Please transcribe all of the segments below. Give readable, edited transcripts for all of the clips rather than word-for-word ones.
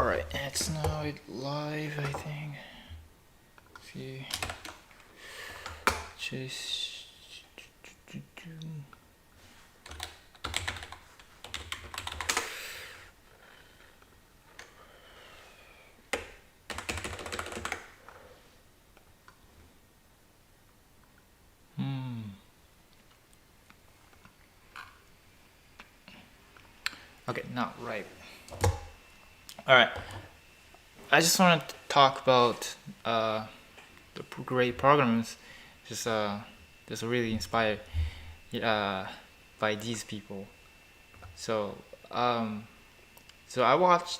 Alright, it's now live, I think. If you just Okay, not right. Alright. I just want to talk about the great programs. Just really inspired by these people. So so I watched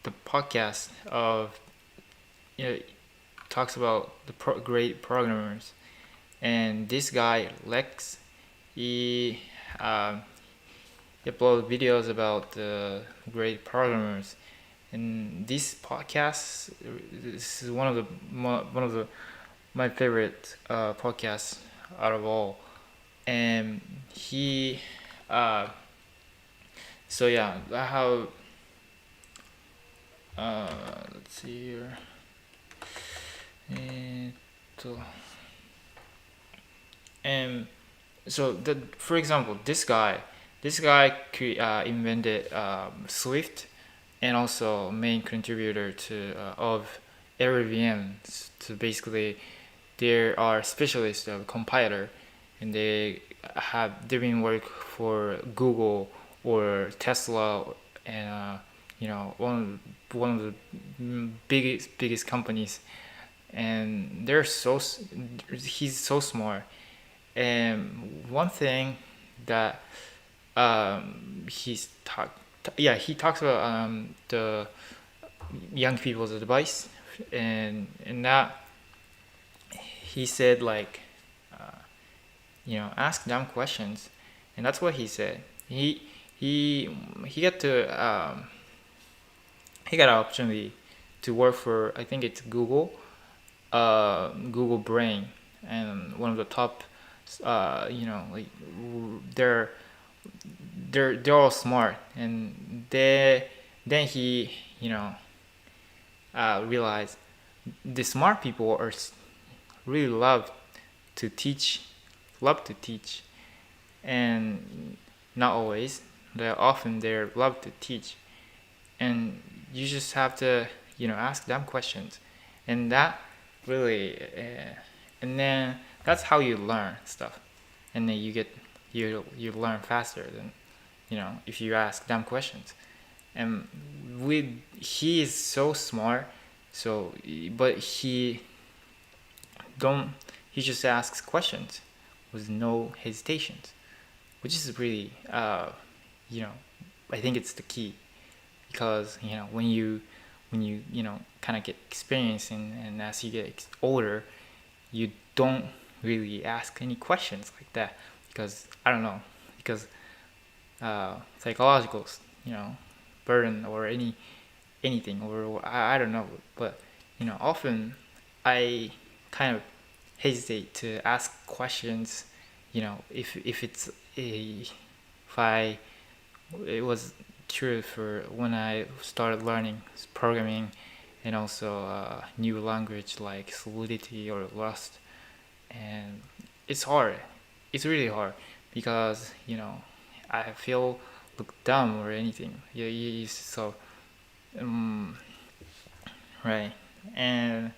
the podcast of talks about the great programmers, and this guy Lex, he upload videos about the great programmers. And this podcast, this is one of the my favorite podcasts out of all. And he, so yeah, how let's see here. And so for example, this guy invented Swift, and also main contributor to of ARVM. So basically, there are specialists of compiler, and they've been work for Google or Tesla, and one of the biggest companies, and he's so smart. And one thing that he talks about the young people's advice, and that he said, like, ask dumb questions, and that's what he said. He got an opportunity to work for, I think it's Google Brain, and one of the top, like, they're all smart, and then he realized the smart people are really love to teach, and not always, they're love to teach, and you just have to ask them questions, and that really and then that's how you learn stuff, and then you learn faster than if you ask them questions. And he is so smart, so but he just asks questions with no hesitations, which is really I think it's the key, because when you kind of get experience, and as you get older, you don't really ask any questions like that, because I don't know, because psychological burden, or anything, or I don't know, but often I kind of hesitate to ask questions, if it was true for when I started learning programming, and also new language like Solidity or Rust. And it's hard. It's really hard, because I feel look dumb or anything. So right. And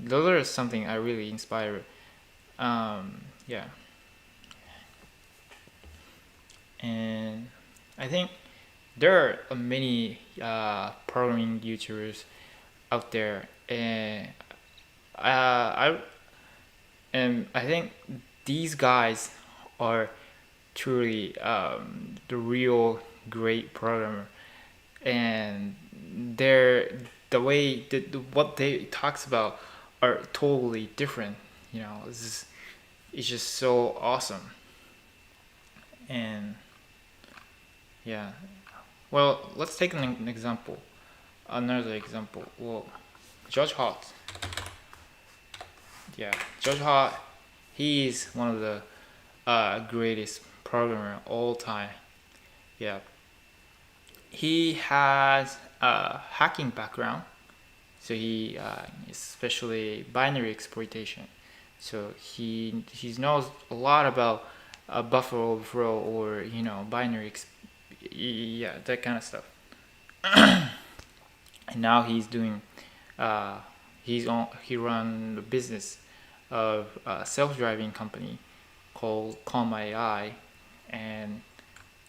those are something I really inspire. Yeah. And I think there are many programming YouTubers out there, and I I think these guys are truly the real great programmer, and what they talks about are totally different. It's just so awesome. And yeah, well, let's take an example. Another example. Well, Judge Hot. Yeah, Judge Hot. He is one of the greatest programmer all time. Yeah, he has a hacking background, so he especially binary exploitation. So he knows a lot about buffer overflow or binary yeah, that kind of stuff. And now he's doing uh, he run a business of a self-driving company called Calm AI, and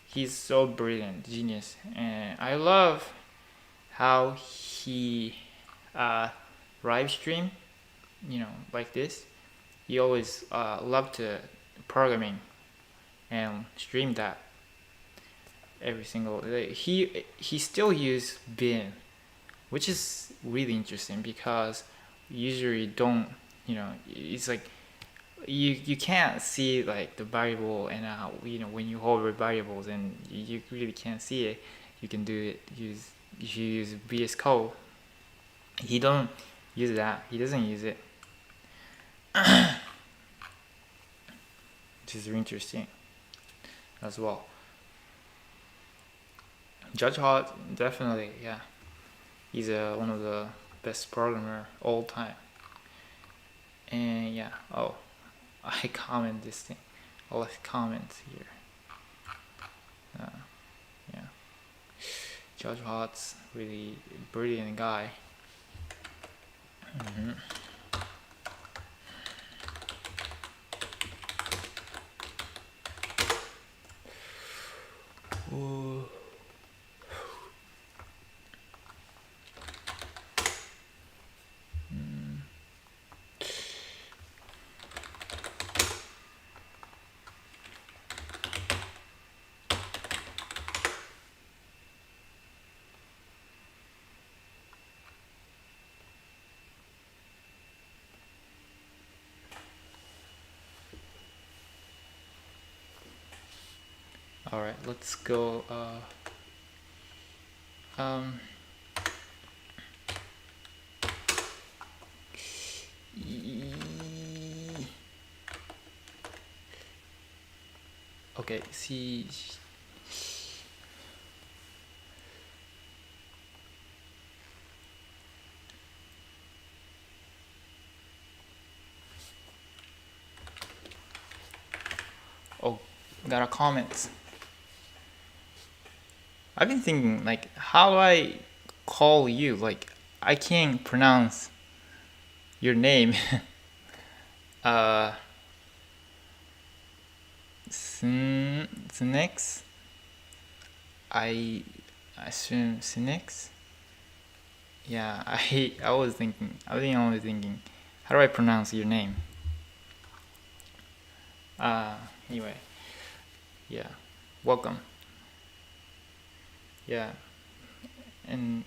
he's so brilliant, genius, and I love how he uh, live stream, like this. He always loved to programming and stream that every single day. He still use Bin, which is really interesting because usually don't, it's like you can't see like the variable, and when you hover variables and you really can't see it. You can do it if you use VS Code. He don't use that. He doesn't use it, which is really interesting as well. Judge Hart, definitely, yeah. He's one of the best programmer all time. And yeah, oh, I comment this thing. I left comments here. Yeah, Judge Hart's really brilliant guy. Mm-hmm. Ooh. All right, let's go. Um, okay, see. Oh, got a comment. I've been thinking, like, how do I call you? Like, I can't pronounce your name. uh, Sinex? I assume Sinex? Yeah, I was thinking, only thinking, how do I pronounce your name? Anyway, yeah, welcome. Yeah, and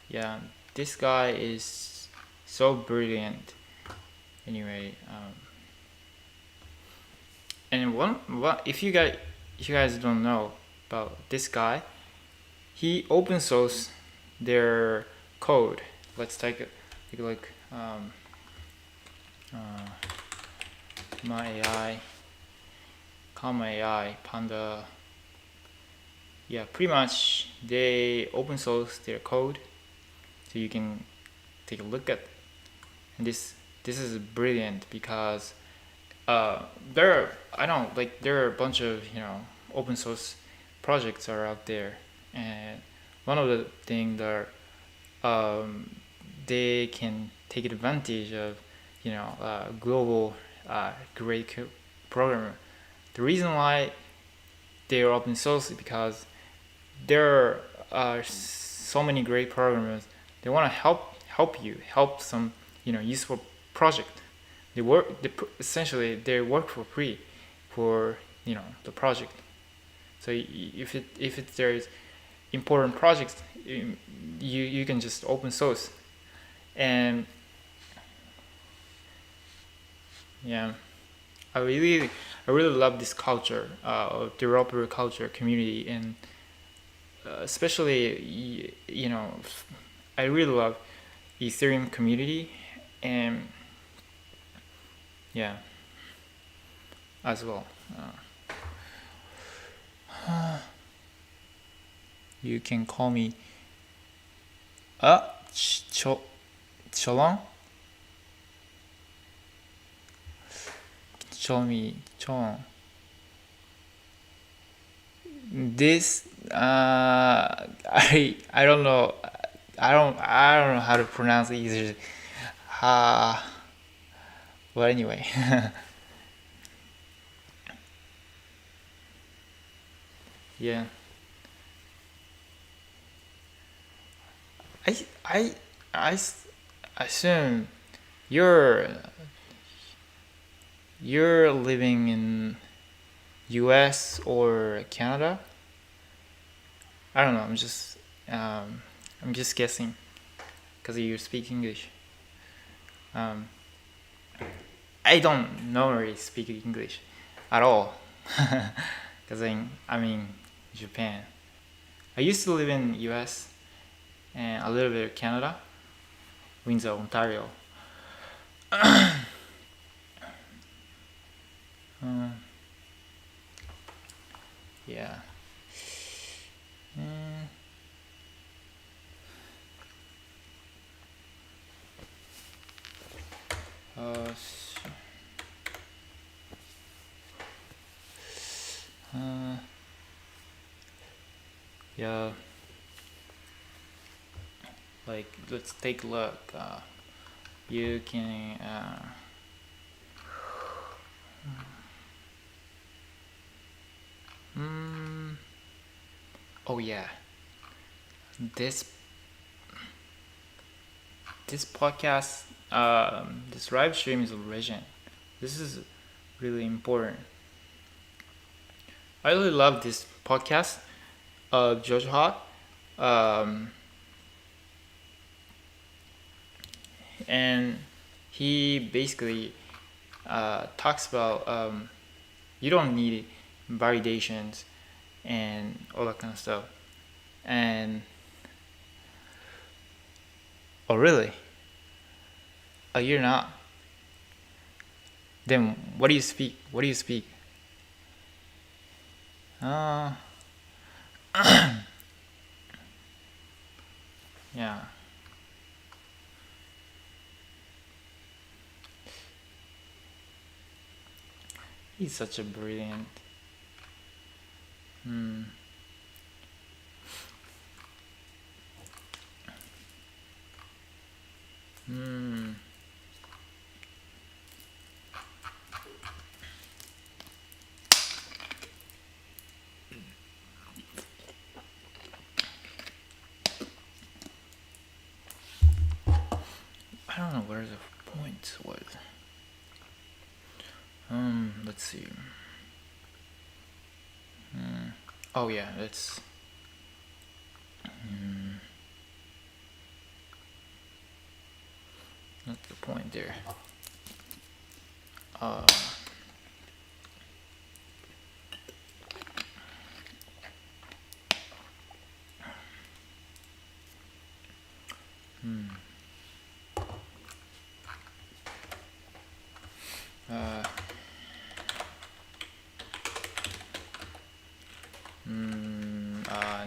yeah, this guy is so brilliant. Anyway, and if you guys don't know about this guy, he open source their code. Let's take a look. My AI, Calm AI, Panda. Yeah, pretty much they open source their code, so you can take a look at. And this is brilliant because there are a bunch of open source projects are out there, and one of the things that they can take advantage of global great programmer. The reason why they are open source is because there are so many great programmers. They want to help some useful project. Essentially they work for free for the project. So if there's important projects, you can just open source. And yeah, I really love this culture, developer culture community, and especially I really love Ethereum community, and yeah, as well. You can call me uh Cholong. Chomi Chong. This I don't know. I don't know how to pronounce it either. Uh, but anyway. Yeah. I I I assume you're you're living in US or Canada? I don't know. Um, I'm just guessing because you speak English. Um, I don't normally speak English at all because I'm in Japan. I used to live in US and a little bit of Canada, Windsor, Ontario. Uh, yeah. Mm, uh, uh, yeah. Like let's take a look. You can. Mm, oh yeah. This this podcast, this live stream is origin. This is really important. I really love this podcast of George Hart, um, and he basically talks about you don't need validations and all that kind of stuff. And oh really? Oh, you're not? Then what do you speak? What do you speak? Uh, yeah. He's such a brilliant. Hmm. Hmm. I don't know where the point was. Let's see. Oh yeah, that's. Not the point there. Uh. Hmm. Uh. No,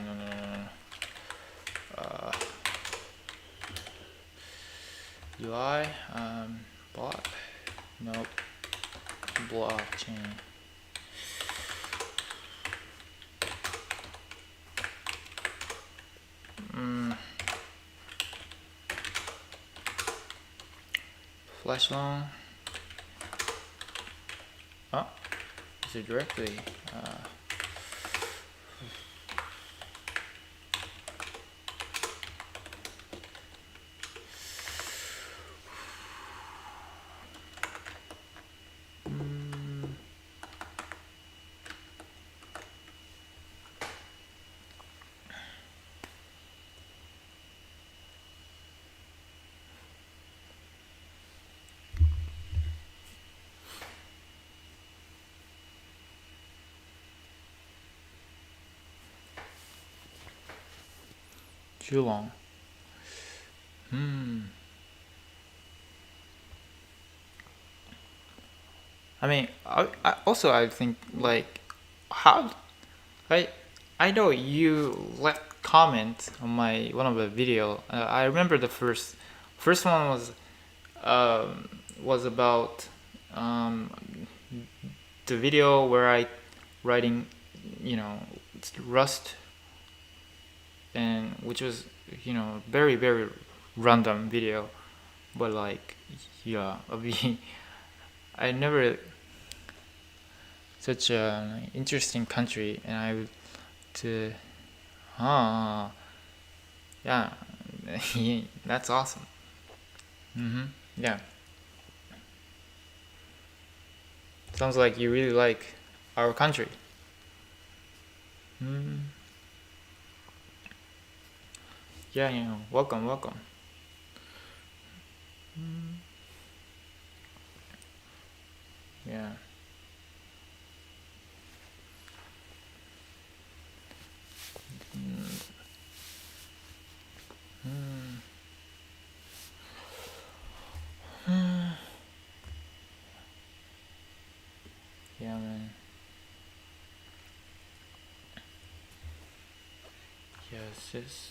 no, no, no. Uh. UI. Block. Nope. Blockchain. Hmm. Flash loan. Oh. Is it directly? Too long. I mean, I think like how I I know you left comment on my one of the video. I remember the first one was about um, the video where I writing, you know, Rust, and which was, very random video, but like, yeah, I never such an interesting country, and I would to huh yeah. That's awesome. Yeah, sounds like you really like our country. mm. Yeah, welcome, welcome. Yeah. Yeah, man. Yes, it's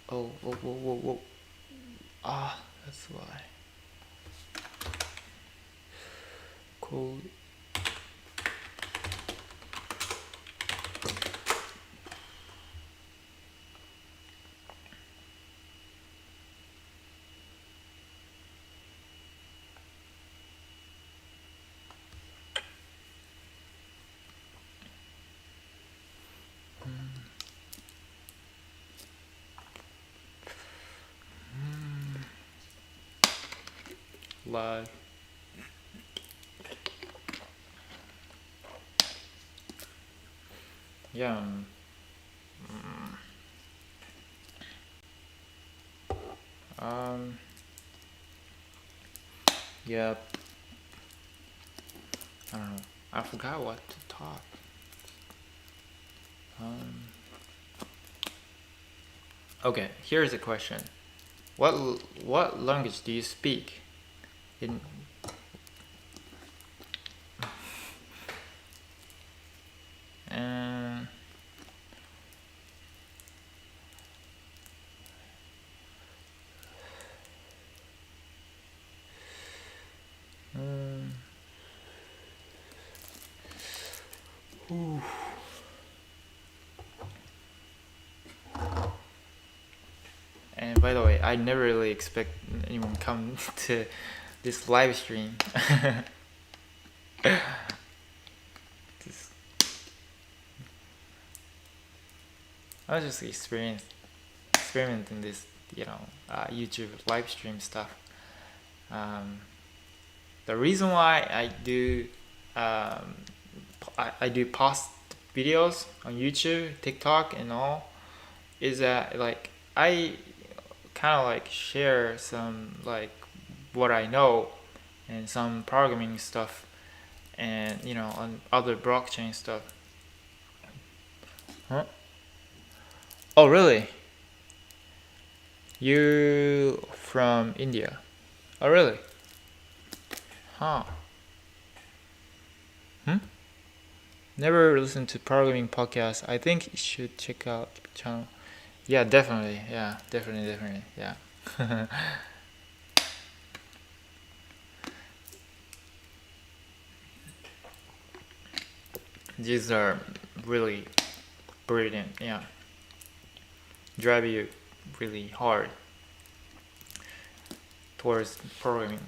oh, whoa, whoa, whoa, whoa. Ah, that's why. Cool. Live. Yeah. Um. Yeah. I don't know. I forgot what to talk. Um. Okay. Here's a question. What language do you speak? In. Um. um, ooh. And by the way, I never really expect anyone come to this live stream. Just- I was just experimenting this, YouTube live stream stuff. Um, the reason why I do post videos on YouTube, TikTok, and all is that like I kind of like share some like what I know and some programming stuff, and on other blockchain stuff. Huh? Oh, really? You from India? Oh, really? Huh? Hmm? Never listened to programming podcast. I think you should check out the channel. Yeah, definitely. Yeah, definitely. Yeah. These are really brilliant. Yeah, drive you really hard towards programming.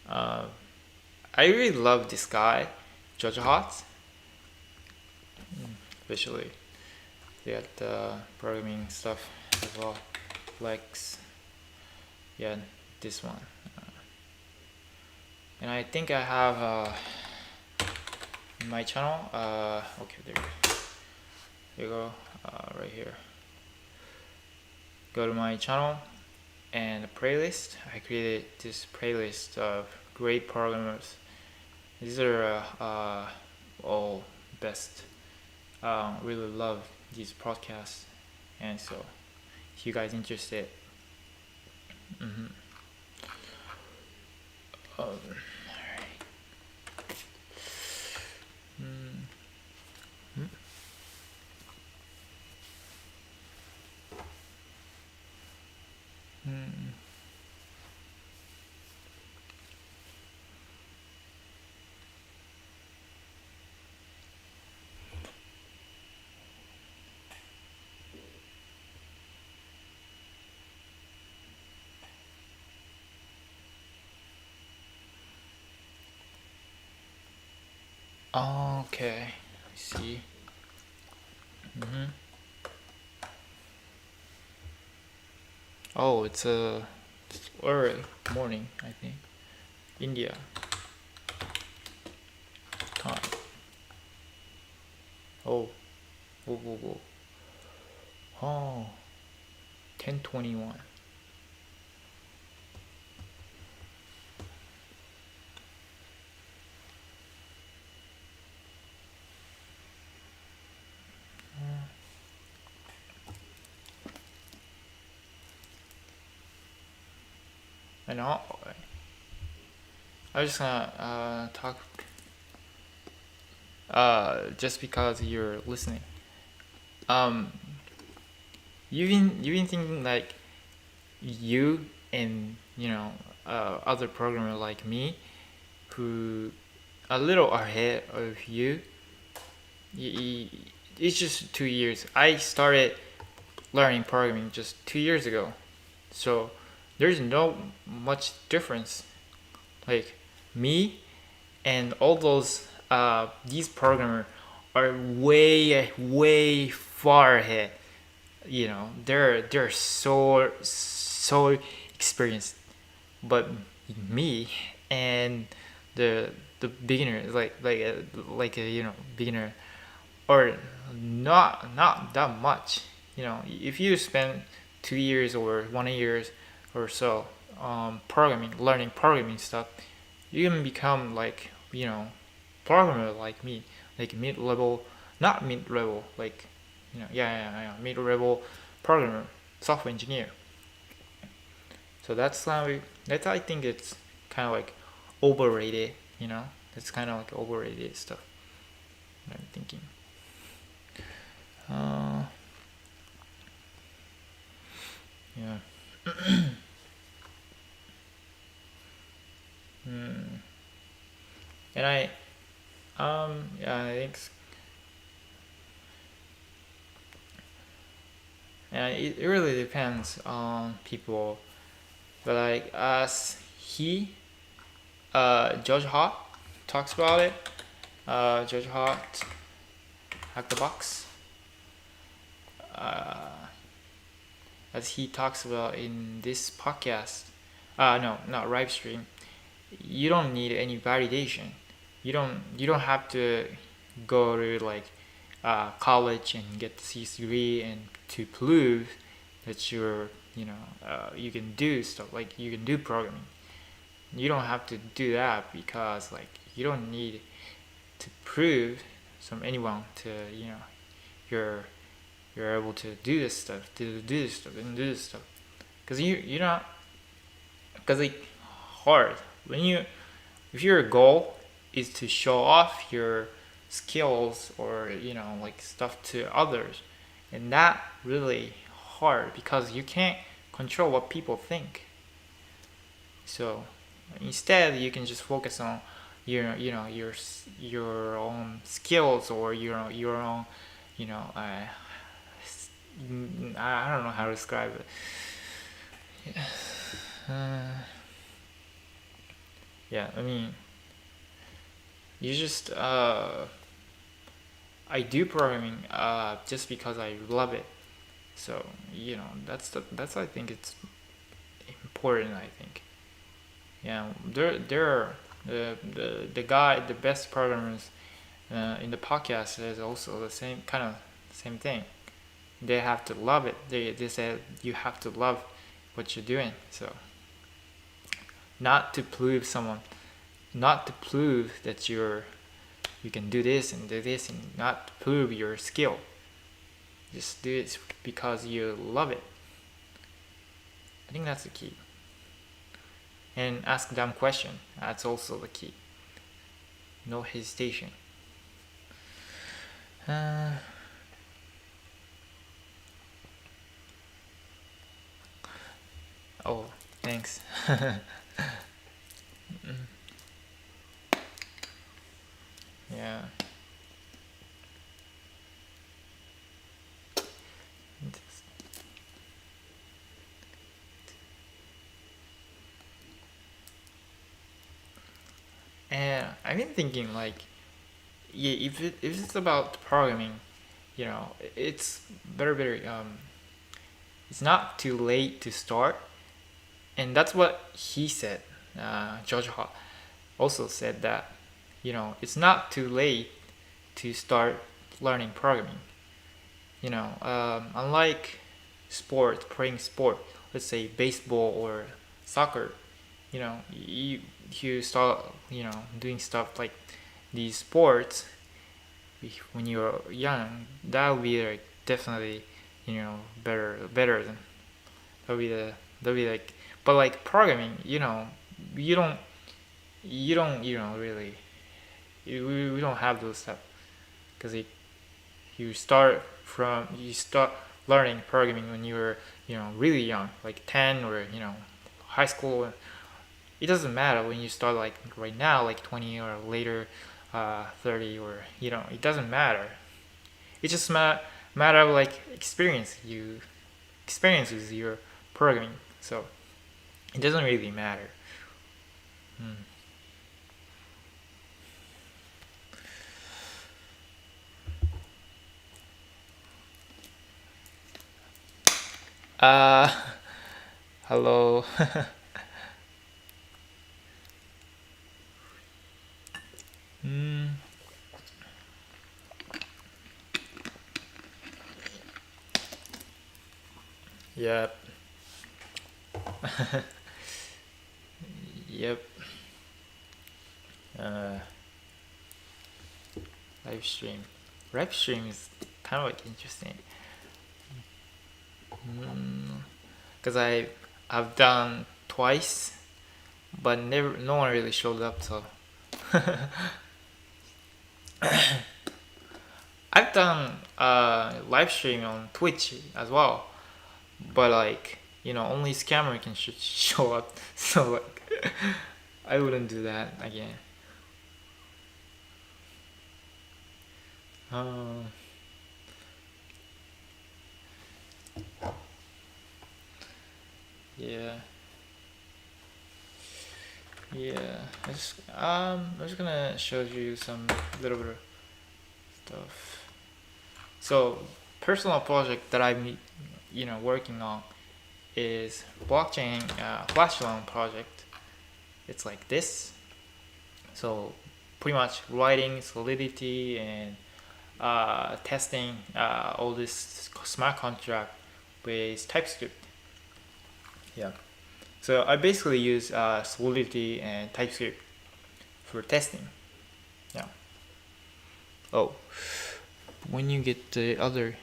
Uh, I really love this guy, Jojo Hot, especially. They got programming stuff as well. Lex, yeah, this one. And I think I have my channel. Okay, there you go. Right here. Go to my channel and the playlist. I created this playlist of great programmers. These are all best. Really love these podcasts, and so if you guys interested, mm-hmm. Right. Hmm. Okay, I see. Hmm. Oh, it's early morning, I think. India time. Oh, whoa, whoa, whoa. Oh, 10:21. And I was just gonna talk just because you're listening. Um, you've been thinking like you and other programmer like me who a little ahead of you. It's just 2 years. I started learning programming just 2 years ago, so there's no much difference. Like me and all those these programmers are way far ahead. They're so experienced, but me and the beginner like a beginner or not that much. If you spend 2 years or 1 years or so learning programming stuff, you can become like programmer like me, like mid level, not mid level, like yeah, mid level programmer, software engineer. So that's I think it's kind of like overrated. It's kind of like overrated stuff. I'm thinking. Uh, yeah. Hmm. And yeah, I think, and it really depends on people. But like as Judge Hot talks about it. Judge Hot, Hack the Box. Uh, as he talks about in this podcast. No, not live stream. You don't need any validation. You don't have to go to like college and get the C degree and to prove that you can do stuff like you can do programming. You don't have to do that because like you don't need to prove some anyone to you're you're able to do this stuff, to do this stuff, and do this stuff. Because you're not, because like hard when you if your goal is to show off your skills or like stuff to others, and that really hard because you can't control what people think. So instead you can just focus on your own skills or your own you know uh, I don't know how to describe it. Yeah, I mean, you just I do programming just because I love it. So that's I think it's important. I think yeah, there are the guy the best programmers in the podcast is also the same kind of same thing. They have to love it. They said you have to love what you're doing. So not to prove someone, not to prove that you can do this and not to prove your skill. Just do it because you love it. I think that's the key. And ask dumb question. That's also the key. No hesitation. Uh, Oh, thanks. Yeah. And I've been thinking like, yeah, if it's about programming, it's very it's not too late to start, and that's what he said. George Hall also said that, it's not too late to start learning programming. Unlike playing sport, let's say baseball or soccer, you start, doing stuff like these sports when you're young. That'll be like definitely, better than that'll be like, but like programming, you don't really, we don't have those stuff because you start learning programming when you were, really young, like 10, or high school. It doesn't matter when you start like right now, like 20 or later, 30, or it doesn't matter. It just matter of like experience with your programming. So it doesn't really matter. Hmm. Uh, hello. mm, yep. Yep. Uh, live stream. Live stream is kind of like interesting. Because I've done twice, but never no one really showed up. So I've done live stream on Twitch as well, but like, only scammer can show up. So like, I wouldn't do that again. Uh, yeah, yeah. I'm just gonna show you some little bit of stuff. So, personal project that I'm, working on is blockchain flash loan project. It's like this. So, pretty much writing Solidity and testing all this smart contract with TypeScript. Yeah. So I basically use Solidity and TypeScript for testing. Yeah. Oh, when you get the other.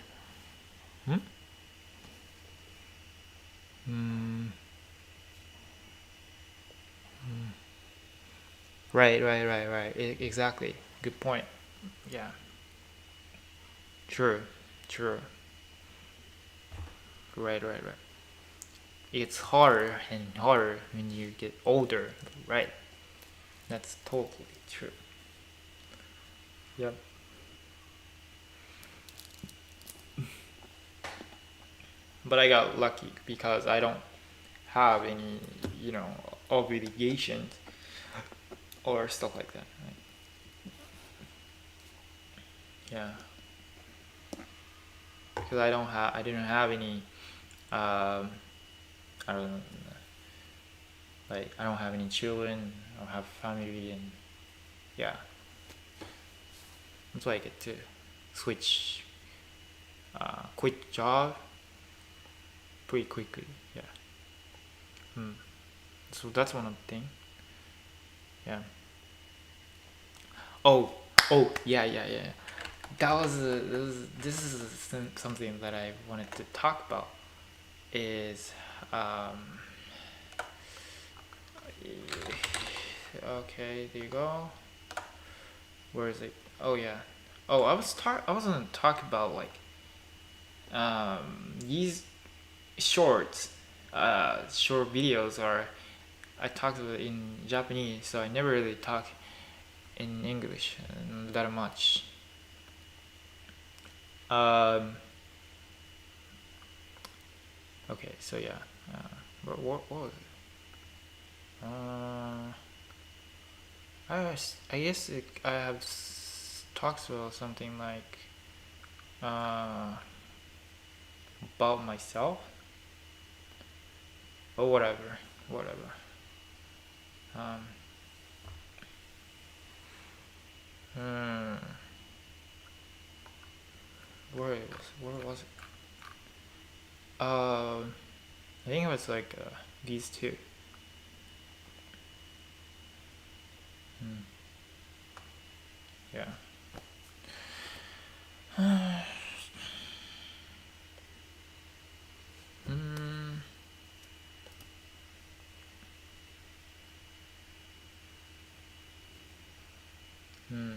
Hmm? Mm, right. Exactly. Good point. Yeah. True. True. Right. It's harder and harder when you get older. Right. That's totally true. Yep. But I got lucky because I don't have any, obligations or stuff like that. Right? Yeah. Because I didn't have any, um, I don't know, like I don't have any children. I don't have family, and yeah, that's why I get to switch, quit job pretty quickly. Yeah. Hmm. So that's one of the thing. Yeah. Oh, yeah. This is something that I wanted to talk about. Is um. Okay, there you go. Where is it? Oh yeah. Oh, I was gonna talk about like these shorts. short videos, or I talk in Japanese, so I never really talk in English that much. Um, okay, so yeah. What was it? I guess I have talked about something like uh, about myself, or whatever. Um, hmm, where was it? I think it was like these two. Hmm. Yeah. Mm, hmm.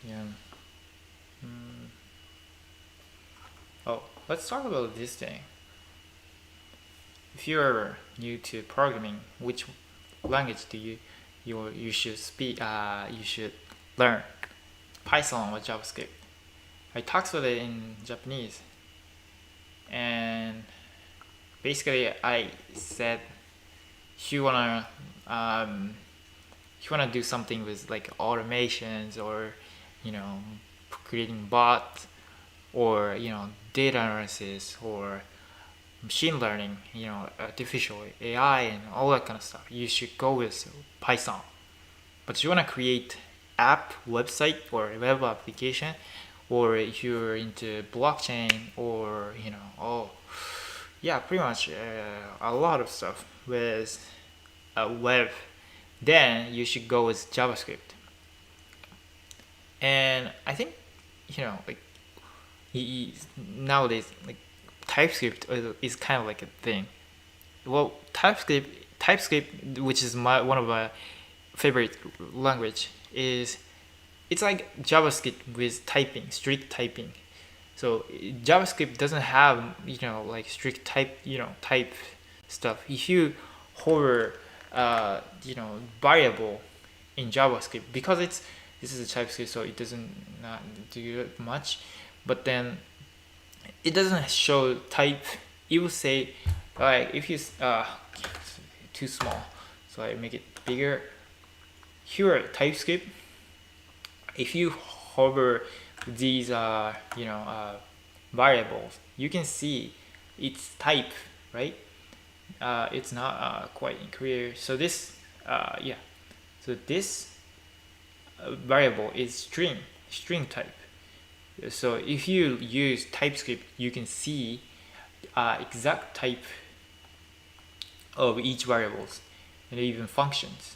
Yeah. Mm. Oh, let's talk about this thing. If you're new to programming, which language do you should speak? You should learn Python or JavaScript. I talked with it in Japanese, and basically I said if you wanna um, if you wanna do something with like automations, or you know creating bots, or data analysis, or machine learning, artificial AI and all that kind of stuff, you should go with Python. But you want to create app, website, or web application, or if you're into blockchain, or yeah, pretty much a lot of stuff with web, then you should go with JavaScript. And I think like nowadays, like TypeScript is kind of like a thing. Well, TypeScript, which is one of my favorite language, is it's like JavaScript with typing, strict typing. So JavaScript doesn't have like strict type stuff. If you hover variable in JavaScript, because this is a TypeScript, so it doesn't not do much, but then it doesn't show type. It will say like if you too small, so I make it bigger. Here TypeScript, if you hover these variables, you can see its type, right? It's not quite clear. So this yeah, so this variable is string type. So if you use TypeScript, you can see exact type of each variables and even functions.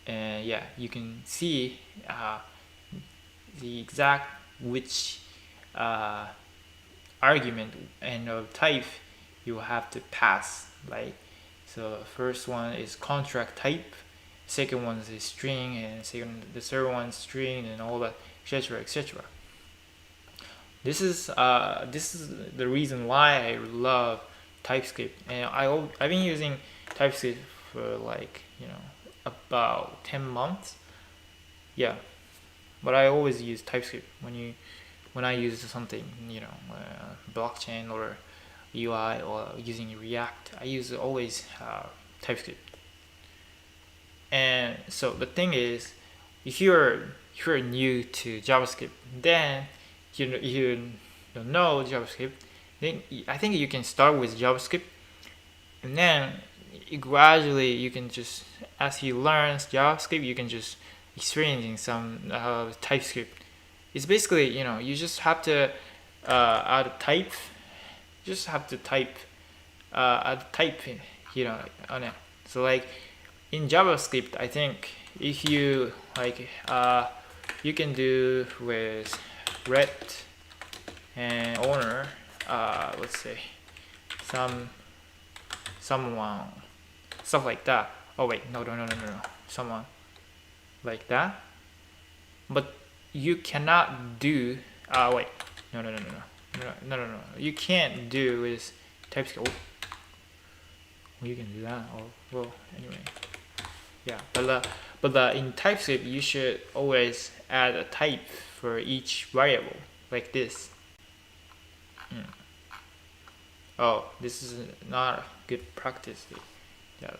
And yeah, you can see the exact which argument and of type you have to pass. Like, so first one is contract type, second one is string, and the third one is string, and all that, etc., etc. This is the reason why I love TypeScript, and I've been using TypeScript for like about 10 months. Yeah, but I always use TypeScript when I use something blockchain or UI or using React. I use always TypeScript. And so the thing is, if you're new to JavaScript, then you don't know JavaScript, then I think you can start with JavaScript, and then gradually you can just, as you learn JavaScript, you can just experiencing some TypeScript. It's basically you just have to add a type, just have to type add type on it. So like in JavaScript, I think if you like you can do with ret and owner, let's say someone, stuff like that. Oh wait, no, someone. like that. But you cannot do. Wait, no, no, no, no, no, no, no, no, no. You can't do is TypeScript. Oh, well, you can do that. Oh, well, anyway, yeah. But in TypeScript, you should always add a type for each variable, like this. Oh, this is not good practice. Yeah,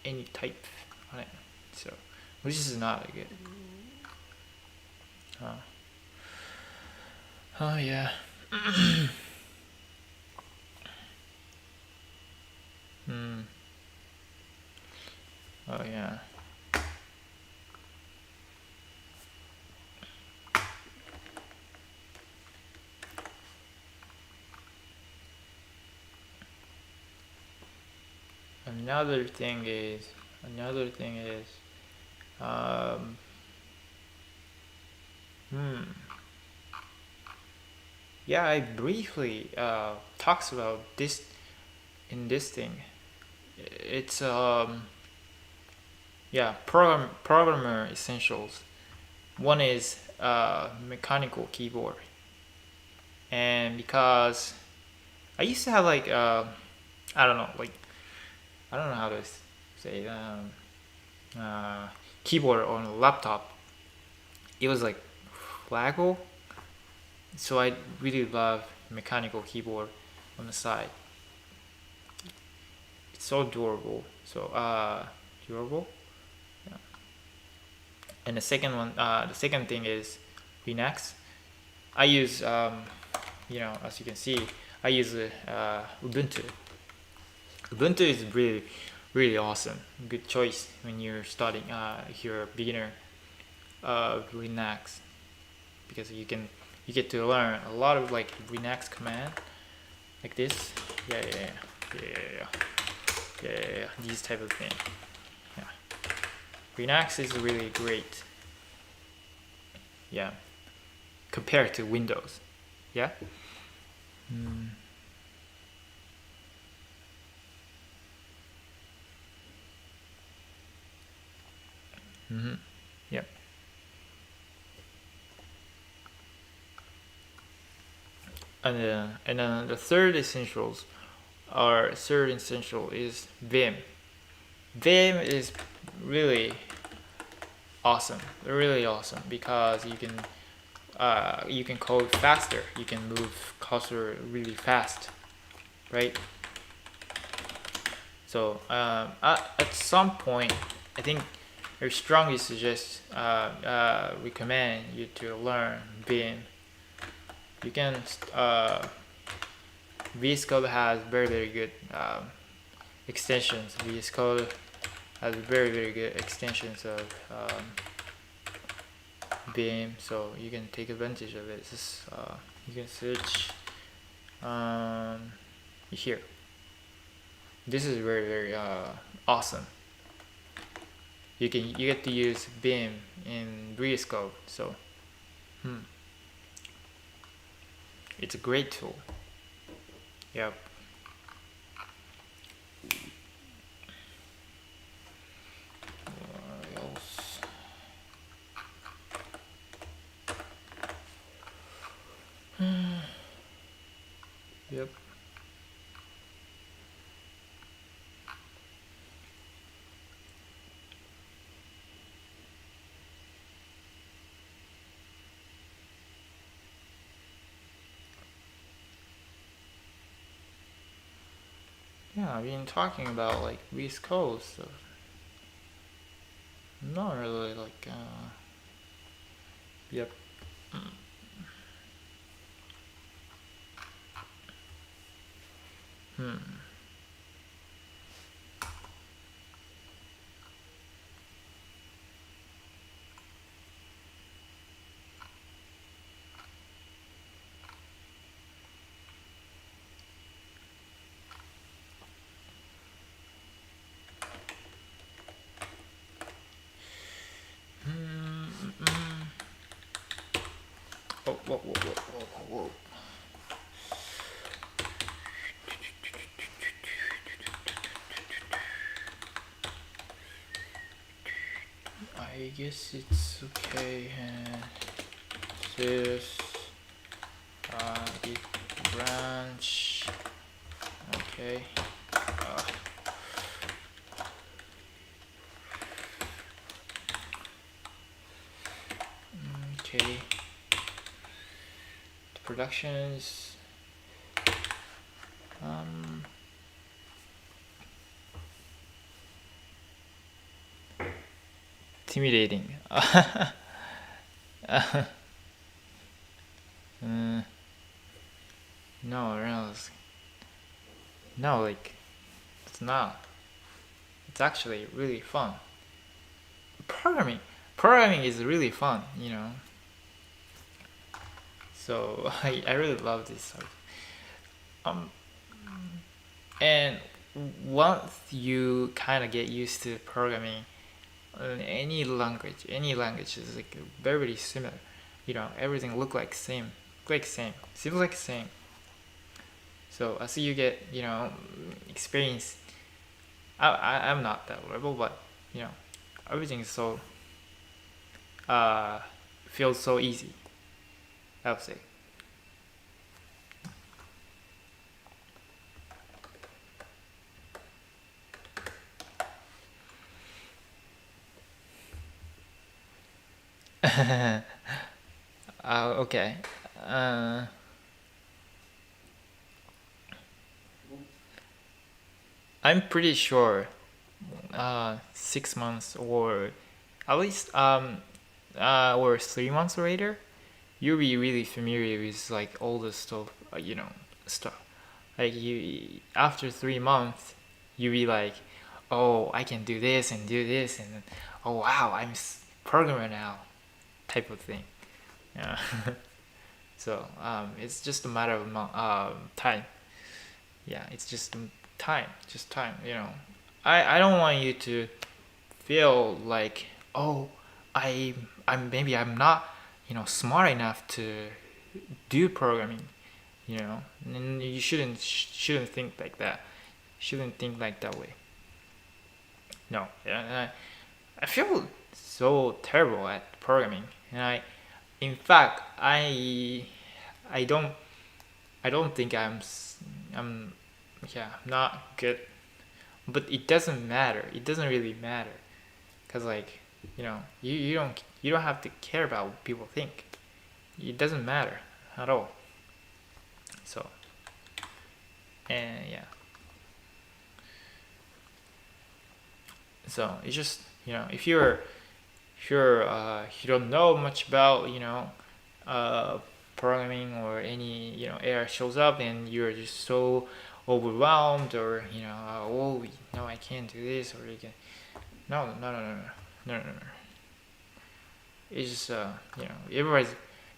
any type on it. So, which is not good. Oh, oh yeah. Hmm. Oh yeah. Another thing is another thing is um, hmm. Yeah, I briefly talks about this in this thing. It's yeah, programmer essentials. One is mechanical keyboard, and because I used to have like I don't know, like I don't know how to say uh, keyboard on a laptop. It was like flaggle, so I really love mechanical keyboard on the side. It's so durable. So durable. Yeah. And the second thing is Linux. I use as you can see, I use Ubuntu. Ubuntu is really really awesome. Good choice when you're starting. If you're a beginner of Linux, because you get to learn a lot of like Linux command like this. Yeah, yeah, yeah, yeah, yeah, yeah, yeah, yeah. These type of thing. Yeah, Linux is really great. Yeah, compared to Windows. Yeah. Mm. Mm-hmm. Yep. And then the third essential is Vim. Vim is really awesome, really awesome because you can code faster. You can move cursor really fast, right? So at some point, I think I strongly suggest recommend you to learn Vim. You can VS Code has very very good extensions. VS Code has very very good extensions of Vim, so you can take advantage of it. Just, you can search here. This is very very awesome. You get to use Vim in VS Code, so it's a great tool. Yep. What else? Yep. Yeah, I've been talking about like VS Code stuff. Not really like yep. Hmm. Oh, whoa, whoa, whoa, whoa, whoa. I guess it's okay. This git branch. Okay. Okay. The productions. Intimidating. No, no, like it's not. It's actually really fun. Programming, programming is really fun. So I really love this sort. Um, and once you kind of get used to programming, any language is like very similar. Everything look like same, seems like same. So as you get experience, I'm not that level, but you know everything is so uh feels so easy, I would say. Okay. Uh, I'm pretty sure 6 months or at least or 3 months later, you'll be really familiar with like all the stuff, stuff. Like you after 3 months, you'll be like, oh, I can do this and do this, and oh wow, I'm programmer now, type of thing. Yeah. So it's just a matter of time. Yeah, it's just time, just time. I don't want you to feel like, oh, I'm not smart enough to do programming. And you shouldn't think like that. Shouldn't think like that way. No, yeah, I feel so terrible at programming, and in fact, I I don't think I'm yeah, not good. But it doesn't matter. It doesn't really matter, cause like you don't have to care about what people think. It doesn't matter at all. So and yeah, so it's just if you don't know much about uh, programming, or any error shows up and you're just so overwhelmed, or oh no, I can't do this, or you can no. It's just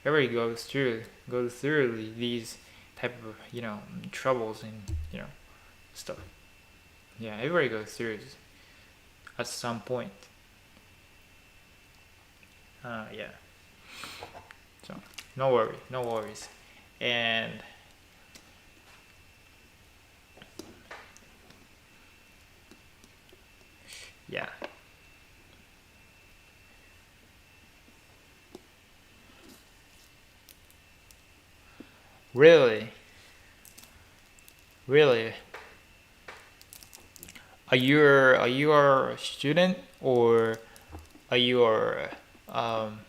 everybody goes through these type of troubles and stuff. Yeah, everybody goes through it at some point. Yeah. So no worries, and yeah. Really, really. Are you a student, or are you a um,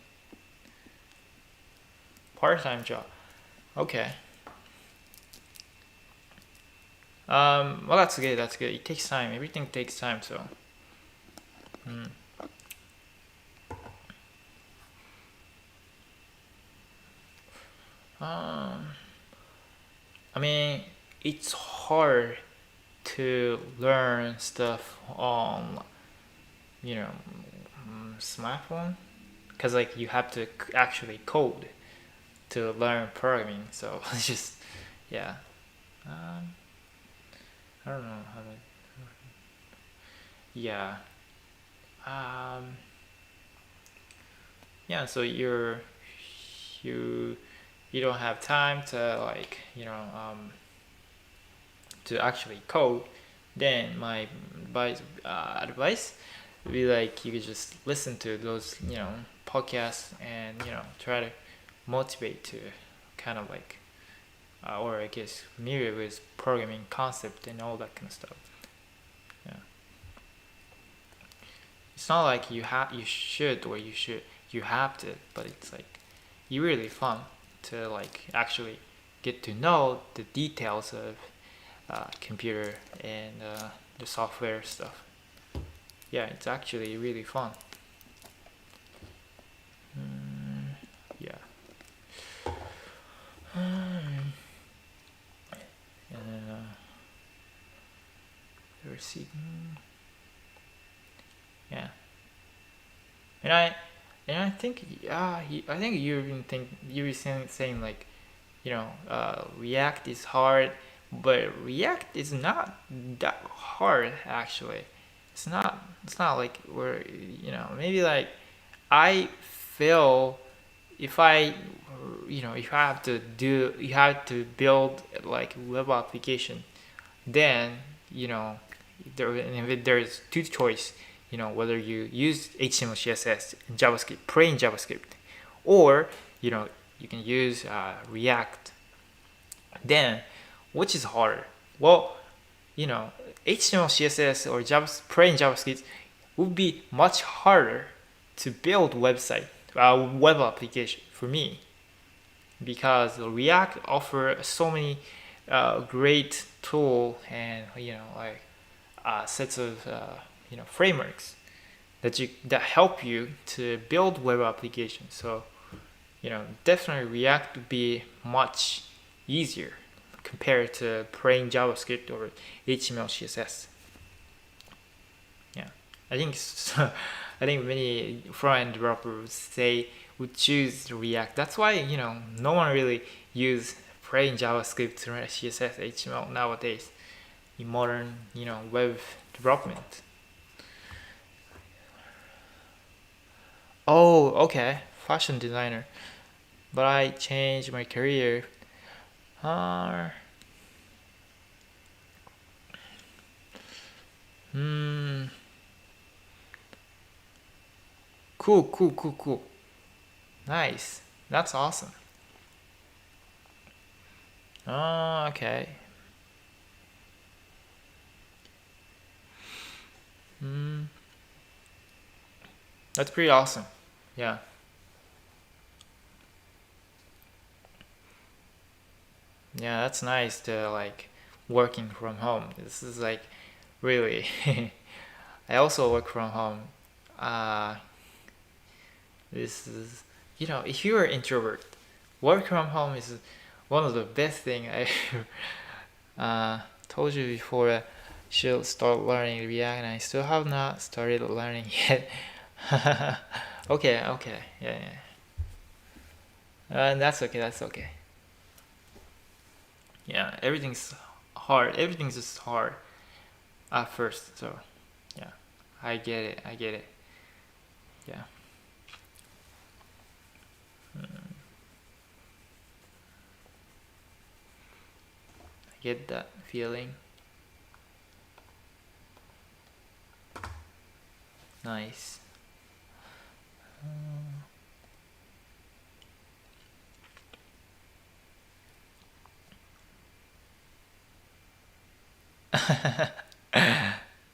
part-time job? Okay. Well, that's good. That's good. It takes time. Everything takes time. So. Mm. Um. I mean, it's hard to learn stuff on you know smartphone, because like you have to actually code to learn programming. So it's just yeah. Um. I don't know how to. Yeah. Um. Yeah. So you you don't have time to like to actually code. Then my advice It'd be like you could just listen to those, podcasts and, try to motivate to kind of like, or I guess familiar with programming concept and all that kind of stuff. Yeah. It's not like you should or you have to, but it's like really fun to like actually get to know the details of computer and the software stuff. Yeah, it's actually really fun. Yeah. And let's see. Yeah. And I think I think you were saying like, React is hard, but React is not that hard actually. It's not like we're, maybe like I feel if I if I have to do you have to build like web application, then there's two choice, whether you use HTML, CSS, and JavaScript, plain JavaScript, or you can use React. Then, which is harder? Well, HTML, CSS, or plain JavaScript would be much harder to build web application for me, because React offer so many great tool and like sets of frameworks that help you to build web applications. So definitely React would be much easier compared to plain JavaScript or HTML, CSS. Yeah, I think I think many front-end developers would choose React. That's why no one really use plain JavaScript or CSS, HTML nowadays in modern web development. Oh, okay, fashion designer. But I changed my career. Uh, hmm. Cool, cool, cool, cool. Nice. That's awesome. Oh, okay. Hmm. That's pretty awesome. Yeah. Yeah, that's nice to like working from home. This is like really. I also work from home. Uh, this is, if you're an introvert, work from home is one of the best thing I told you before. Should start learning React, and I still have not started learning yet. Okay, okay, yeah, yeah. And that's okay. That's okay. Yeah, everything's hard. Everything's just hard at first. So yeah, I get it. I get it. Yeah. I get that feeling. Nice.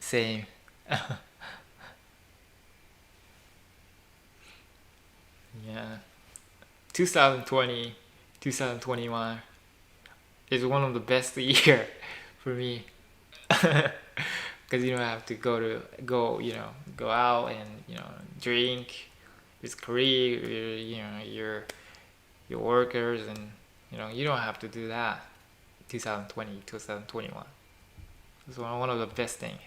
Same. Yeah. 2020, 2021 is one of the best year for me. Because you don't have to go out and drink with colleague, your workers, and you don't have to do that. 2020, 2021. It's one of the best thing.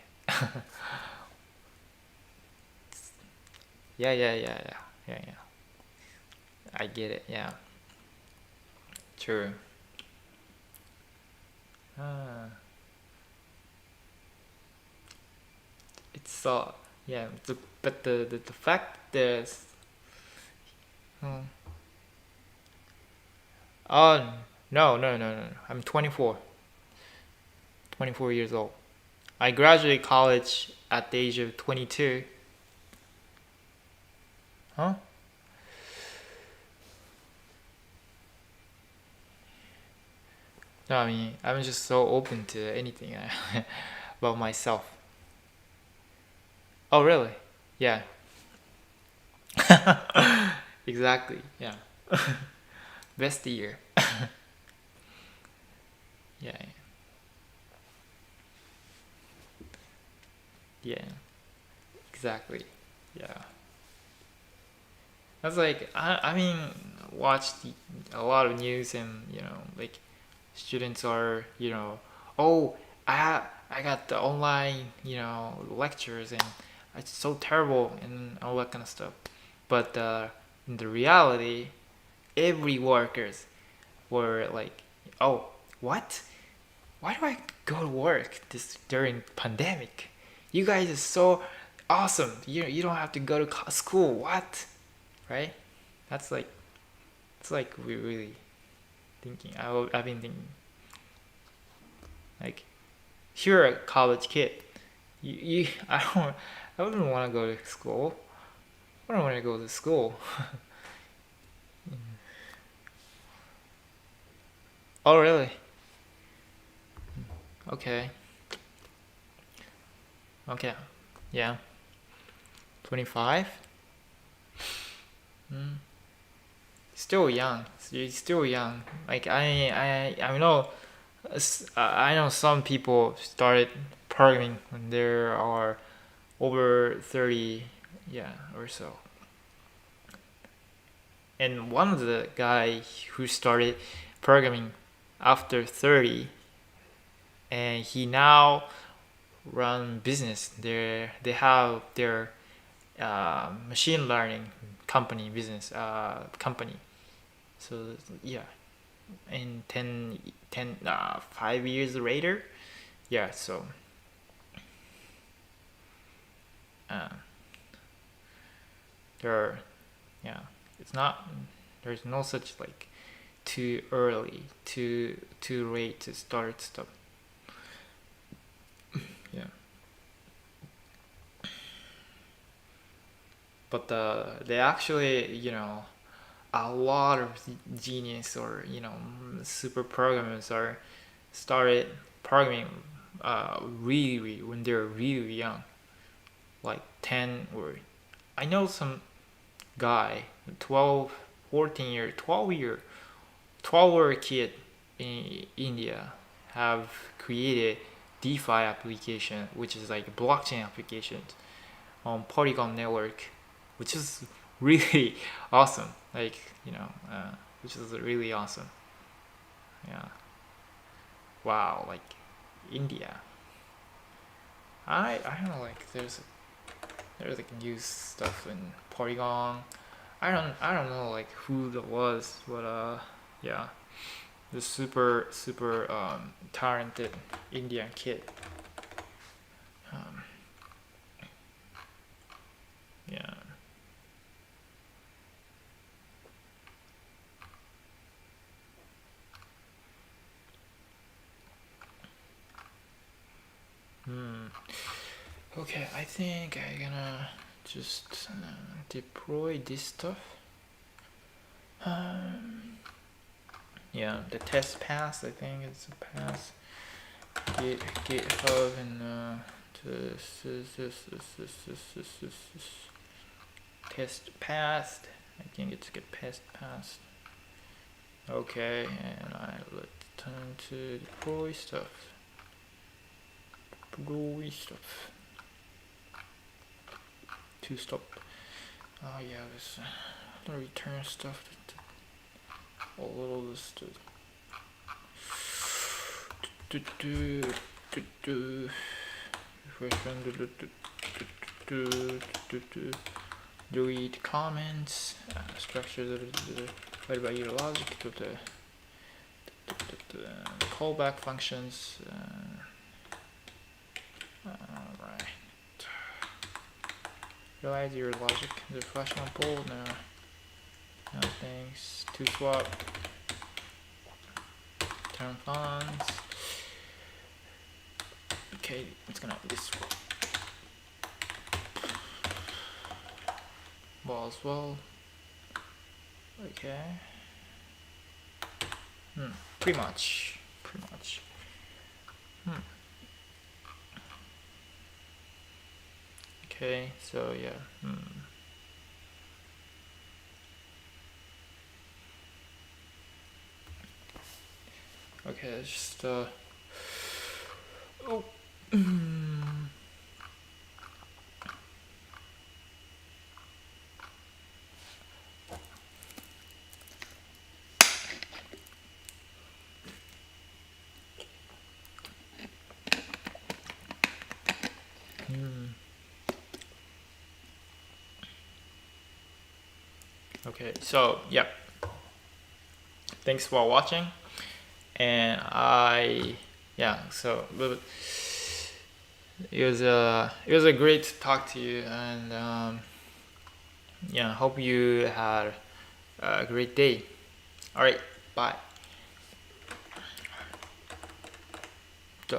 Yeah, yeah, yeah, yeah, yeah, yeah. I get it. Yeah, true. Ah, it's so yeah. But the fact there's hmm. Oh no, no, no, no, no. I'm 24. 24 years old. I graduated college at the age of 22. Huh? No, I mean, I'm just so open to anything about myself. Oh, really? Yeah. Exactly. Yeah. Best year. Yeah. Yeah. Exactly. Yeah. That's like I mean, watched a lot of news and like students are oh I got the online lectures and it's so terrible and all that kind of stuff. But in the reality, every workers were like, oh, what? Why do I go to work this during pandemic? You guys are so awesome. You don't have to go to school. What? Right? That's like it's like we really thinking. I've been thinking like if you're a college kid, you I wouldn't want to go to school. I don't want to go to school. Oh really? Okay. Okay. Yeah. 25. Mm. Still young. You're still young. Like I know I know some people started programming when they are over 30, yeah, or so. And one of the guy who started programming after 30, and he now run business. They have their machine learning company business company. So yeah, and 5 years later, yeah. So uh, there are, yeah, it's not, there's no such like too early, too late to start stuff. Yeah, but they actually a lot of genius or super programmers are started programming really when they're really young, like 10 or I know some guy 12, 14 year 12 year kid in India have created DeFi application, which is like blockchain applications on Polygon network, which is really awesome. Like which is really awesome. Yeah. Wow. Like India. I don't know. Like there's like news stuff in Polygon. I don't know like who that was, but yeah, the super talented Indian kid. Um, yeah. Hmm. Okay, I think I'm gonna just deploy this stuff. Um, yeah, the test pass. I think it's a pass. GitHub and test passed. I think it's get passed. Okay, and let's turn to deploy stuff. Deploy stuff. To stop. Oh yeah, this the return stuff. A little this. Delete comments, structure what about your logic to the callback functions. Alright. Realize your logic. The flash on pull. No thanks. To swap. Turn funds. Okay, it's gonna this swap. Boswell. Okay. Pretty much. Pretty much. Okay, so yeah. Okay, just oh. Okay, so yeah. Thanks for watching, and so it was a great talk to you, and hope you had a great day. All right, bye.